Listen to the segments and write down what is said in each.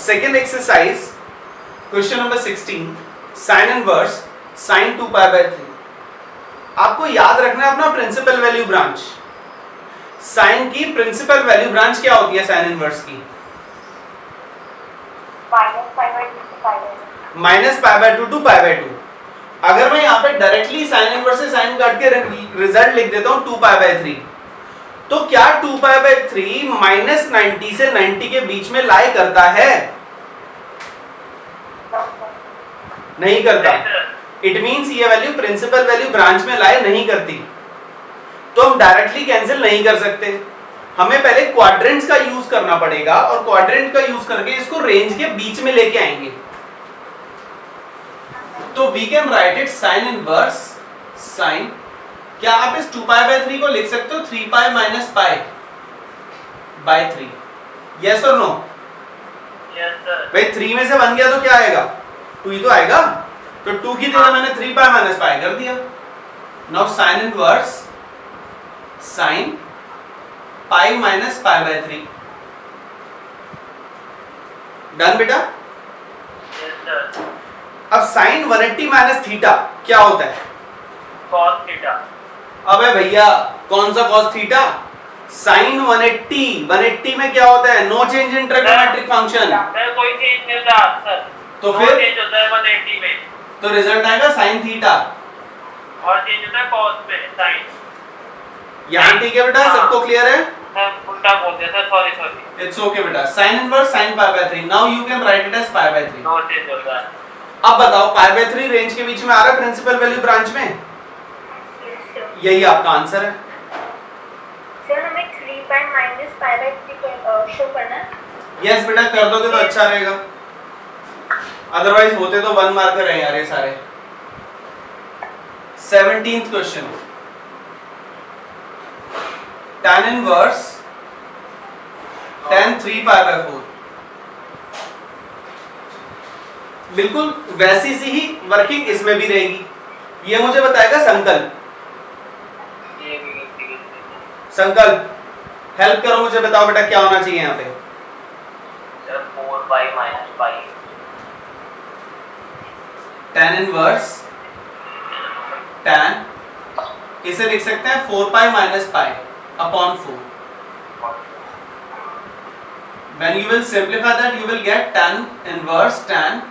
Second exercise question number 16 sine inverse sine 2 pi by 3। आपको याद रखना है अपना प्रिंसिपल वैल्यू ब्रांच। साइन की प्रिंसिपल वैल्यू ब्रांच क्या होती है साइन इनवर्स की? Minus pi by 2 to pi by 2। अगर मैं यहाँ पे डायरेक्टली साइन इनवर्स से साइन काट के रिजल्ट लिख देता हूँ 2 पाई बाय 3, तो क्या 2 पाई बाय 3 माइनस 90 से 90 के बीच में लाई करता है? नहीं करता। इट मींस ये वैल्यू प्रिंसिपल वैल्यू ब्रांच में लाई नहीं करती, तो हम डायरेक्टली कैंसिल नहीं कर सकते। हमें पहले क्वाड्रेंट्स का यूज करना पड़ेगा और क्वाड्रेंट का यूज करके इसको रेंज के बीच में लेके आएंगे। तो we can write it sine inverse sine, क्या आप इस 2 पाई बाय 3 को लिख सकते हो 3 पाई माइनस पाई बाय 3? यस और नो? Yes sir. भाई 3 में से 1 गया तो क्या आएगा? 2 ही तो आएगा। तो 2 की जगह मैंने 3 पाई माइनस पाई कर दिया। Now sine inverse sine pi minus pi by 3। Done बेटा? Yes sir. अब साइन 180 माइनस थीटा क्या होता है? cos theta. अबे भैया कौन सा cos थीटा? साइन 180 में क्या होता है? No change in trigonometric function. कोई चेंज नहीं होता सर। तो फिर चेंज होता है 180 में, तो रिजल्ट आएगा साइन थीटा और चेंज होता है cos में साइन। यहाँ ठीक है बेटा? सबको क्लियर है? सर उल्टा बोल दिया सर, सॉरी। इट्स ओके बेटा। Sine inverse sine pi by 3। Now you can write it as pi by 3। No change होता है। अब बताओ पाई बाय 3 रेंज के बीच में आ रहा है प्रिंसिपल वैल्यू ब्रांच में? यही आपका आंसर है। सर हमें 3 पाई माइनस पाई बाय 3 शो करना है। यस बेटा, कर दोगे तो अच्छा रहेगा, अदरवाइज होते तो 1 मार्कर है यार ये सारे। 17th question, tan inverse tan 3 pi by 4। बिल्कुल वैसी सी ही वर्किंग इसमें भी रहेगी। ये मुझे बताएगा संकल्प। संकल्प हेल्प करो, मुझे बताओ बेटा क्या होना चाहिए यहाँ पे? सर 4 पाई माइनस पाई। tan इनवर्स tan, इसे लिख सकते हैं 4 पाई minus pi upon 4। When you will simplify that, you will get tan inverse tan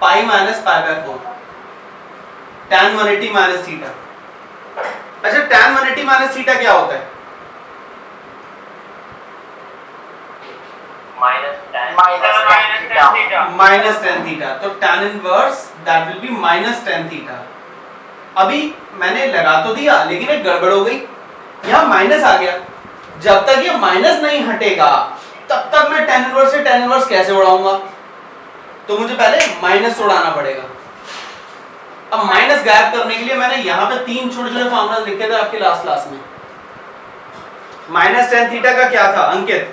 pi minus pi by 4, tan 180 minus theta। अच्छा tan 180 minus theta क्या होता है? Minus tan minus tan theta. तो tan inverse that will be minus tan theta। अभी मैंने लगा तो दिया लेकिन एक गड़बड़ हो गई, यहाँ माइनस आ गया। जब तक ये माइनस नहीं हटेगा तब तक मैं tan इनवर्स से tan इनवर्स कैसे उड़ाऊंगा? तो मुझे पहले माइनस उड़ाना पड़ेगा। अब माइनस गायब करने के लिए मैंने यहाँ पे 3 छोटे-छोटे फार्मूला लिखे थे आपके लास्ट क्लास में। माइनस tan थीटा का क्या था अंकित?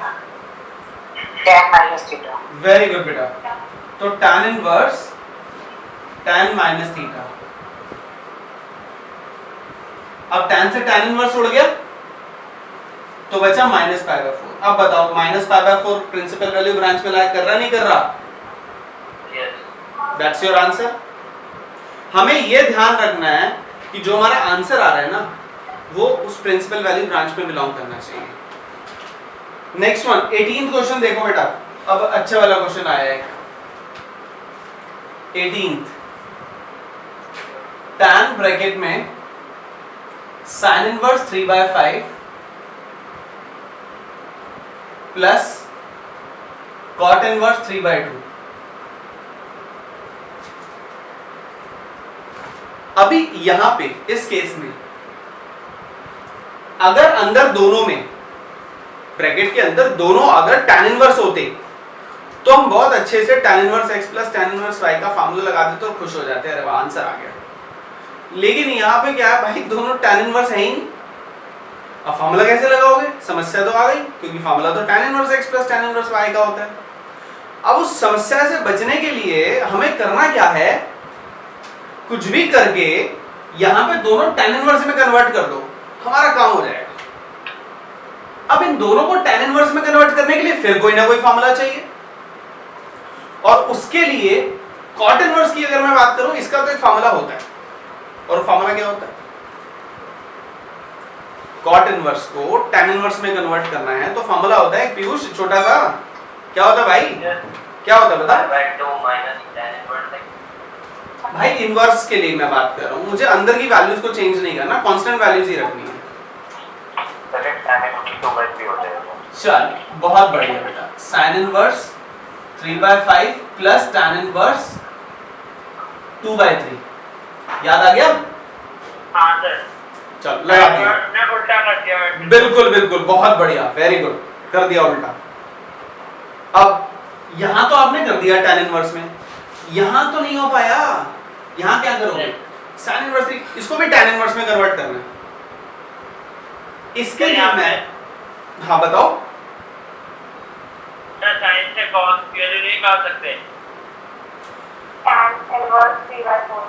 tan minus theta. Very good बेटा। तो tan inverse tan minus theta. अब tan से tan इनवर्स उड़ गया तो बचा माइनस पाई बाय 4। अब बताओ minus pi by 4 principal value branch में लाई कर रहा नहीं कर रहा? यस। That's your answer. हमें यह ध्यान रखना है कि जो हमारा आंसर आ रहा है ना वो उस प्रिंसिपल वैल्यू ब्रांच में बिलोंग करना चाहिए। नेक्स्ट वन 18th क्वेश्चन देखो बेटा, अब अच्छा वाला क्वेश्चन आया है। 18th, tan ब्रैकेट में sin inverse 3 by 5 plus cot inverse 3 by 2। अभी यहां पे इस केस में अगर अंदर दोनों में ब्रैकेट के अंदर दोनों अगर tan इनवर्स होते तो हम बहुत अच्छे से tan inverse x plus tan inverse y का फार्मूला लगा देते और खुश हो जाते हैं, अरे वाह आंसर आ गया। लेकिन यहाँ पे क्या है भाई, दोनों tan इनवर्स है ही नहीं। अब फार्मूला कैसे लगाओगे? समस्या तो आ गई, क्योंकि फार्मूला तो tan inverse x plus tan inverse y का होता है। अब उस समस्या से बचने के लिए हमें करना क्या है, कुछ भी करके यहाँ पे दोनों tan इनवर्स में कन्वर्ट कर दो, हमारा काम हो जाएगा। अब इन दोनों को tan इनवर्स में कन्वर्ट करने के लिए फिर कोई ना कोई फार्मूला चाहिए। और उसके लिए कॉट इनवर्स की अगर मैं बात करूं, इसका तो एक फार्मूला होता है, और फार्मूला क्या होता है? कॉट इनवर्स को tan इनवर्स में कन्वर्ट करना है तो फार्मूला होता है पीयूष छोटा सा, क्या होता है भाई? क्या होता है बता? भाई इनवर्स के लिए मैं बात कर रहा हूं, मुझे अंदर की वैल्यूज को चेंज नहीं करना, कांस्टेंट वैल्यूज ही रखनी है। चल बहुत बढ़िया बेटा, sin inverse 3/5 plus tan inverse 2/3 याद आ गया? हाँ सर। चल लगा दिया, मैं उल्टा कर दिया मैं। बिल्कुल बिल्कुल, बहुत बढ़िया, वेरी गुड, कर दिया उल्टा। अब यहां तो आपने कर दिया tan इनवर्स में, यहां तो नहीं हो पाया, यहां क्या करोगे? sin इनवर्स, इसको भी tan इनवर्स में कन्वर्ट करना है। इसके लिए मैं, हाँ बताओ। साइन से cos वैल्यू नहीं निकाल सकते। tan inverse 3/4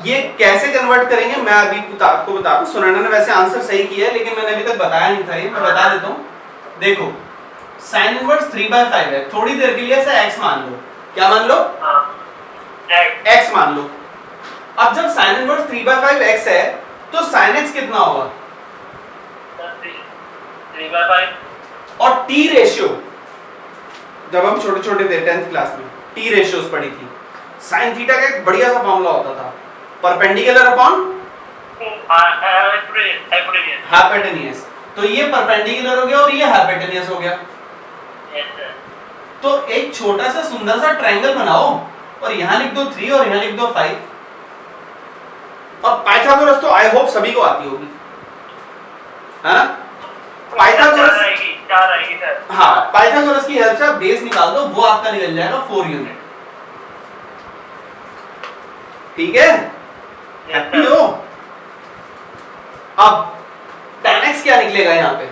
ये कैसे कन्वर्ट करेंगे मैं अभी आपको बता दूं। सुनैना ने वैसे आंसर सही किया है लेकिन मैंने अभी तक बताया नहीं था, ये मैं बता देता हूं। देखो sin इनवर्स 3/5 है, थोड़ी देर के लिए ऐसा x मान लो, क्या मान लो? x मान लो। अब जब sin इनवर्स 3/5 x है तो sin x कितना होगा? 3/5 और t रेशियो, जब हम छोटे छोटे थे 10th क्लास में t रेशियोस पढ़ी थी, sin थीटा का एक बढ़िया सा फॉर्मूला होता था, परपेंडिकुलर अपॉन हाइपोटेन्यूज। तो ये परपेंडिकुलर हो गया और ये हाइपोटेन्यूज हो गया। तो एक छोटा सा सुंदर सा ट्रायंगल बनाओ और यहां लिख दो 3 और यहां लिख दो 5। और पाइथागोरस तो आई होप सभी को आती होगी, है ना? पाइथागोरस, हाँ पाइथागोरस की हेल्प से आप बेस निकाल दो, वो आपका निकल जाएगा 4 यूनिट। ठीक है, हैप्पी हो? अब tan x क्या निकलेगा यहाँ पे?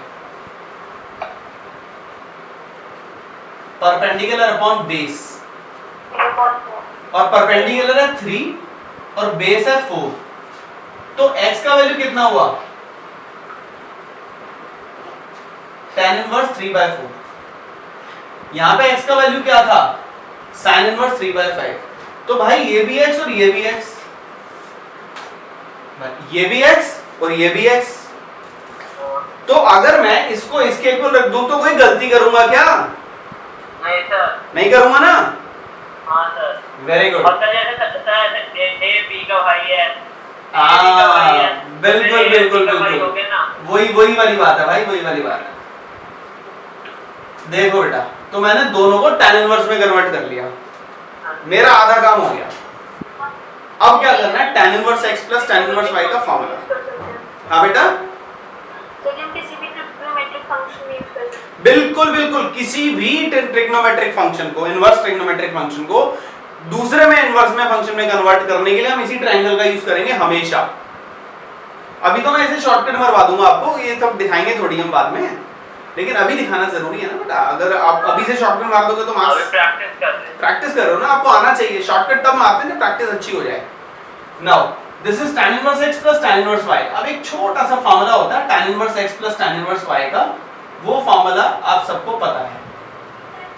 परपेंडिकुलर अपॉन बेस, और परपेंडिकुलर है 3 और बेस है 4, तो x का वैल्यू कितना हुआ? tan inverse 3/4। यहां पे x का वैल्यू क्या था? sin inverse 3/5। तो भाई ये भी x और ये भी x, ये भी x और ये भी x। तो अगर मैं इसको इसके इक्वल रख दूं तो कोई गलती करूंगा क्या? नहीं सर। नहीं करूंगा ना? हाँ सर। Very good. और सर जैसे a b का भाई है, बिल्कुल बिल्कुल बिल्कुल, वही वही वाली बात है भाई, वही वाली बात है। देखो बेटा, तो मैंने दोनों को tan इनवर्स में कन्वर्ट कर लिया, मेरा आधा काम हो गया। अब क्या करना है? tan inverse x plus tan inverse y का फॉर्मूला। हाँ बेटा, किसी भी ट्रिग्नोमेट्रिक फंक्शन यूज कर सकते हैं। बिल्कुल बिल्कुल, किसी भी ट्रिग्नोमेट्रिक फंक्शन को, इनवर्स ट्रिग्नोमेट्रिक फंक्शन को दूसरे में इनवर्स में फंक्शन में कन्वर्ट करने के लिए हम इसी ट्रायंगल का यूज करेंगे हमेशा। अभी तो मैं इसे शॉर्टकट मरवा दूंगा आपको, ये सब दिखाएंगे थोड़ी हम बाद में, लेकिन अभी दिखाना जरूरी है ना बेटा। अगर आप अभी से शॉर्टकट मार दोगे तो मार्क्स, प्रैक्टिस करो ना, आपको आना चाहिए। शॉर्टकट तब मारते हैं ना प्रैक्टिस अच्छी हो जाए। Now this is tan inverse x plus tan inverse y। अब एक छोटा सा फार्मूला होता है tan inverse x plus tan inverse y का, वो फार्मूला आप सबको पता है,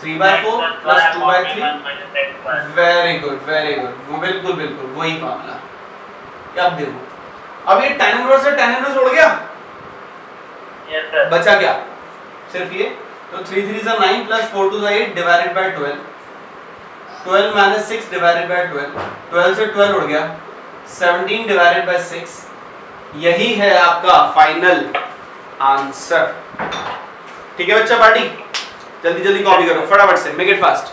3/4 plus 2/3। Very good very good, वो बिल्कुल बिल्कुल वही फार्मूला। अब देखो, अब ये tan इनवर्स से tan इनवर्स उड़ गया, यस सर। बचा क्या? सिर्फ ये। तो 3 3 is 9 plus 4 2 is 8 divided by 12, 12 minus 6 divided by 12, 12 से 12 उड़ गया, 17 डिवाइडेड बाय 6। यही है आपका फाइनल आंसर। ठीक है बच्चा पार्टी, जल्दी जल्दी कॉपी करो फटाफट से, मेक इट फास्ट।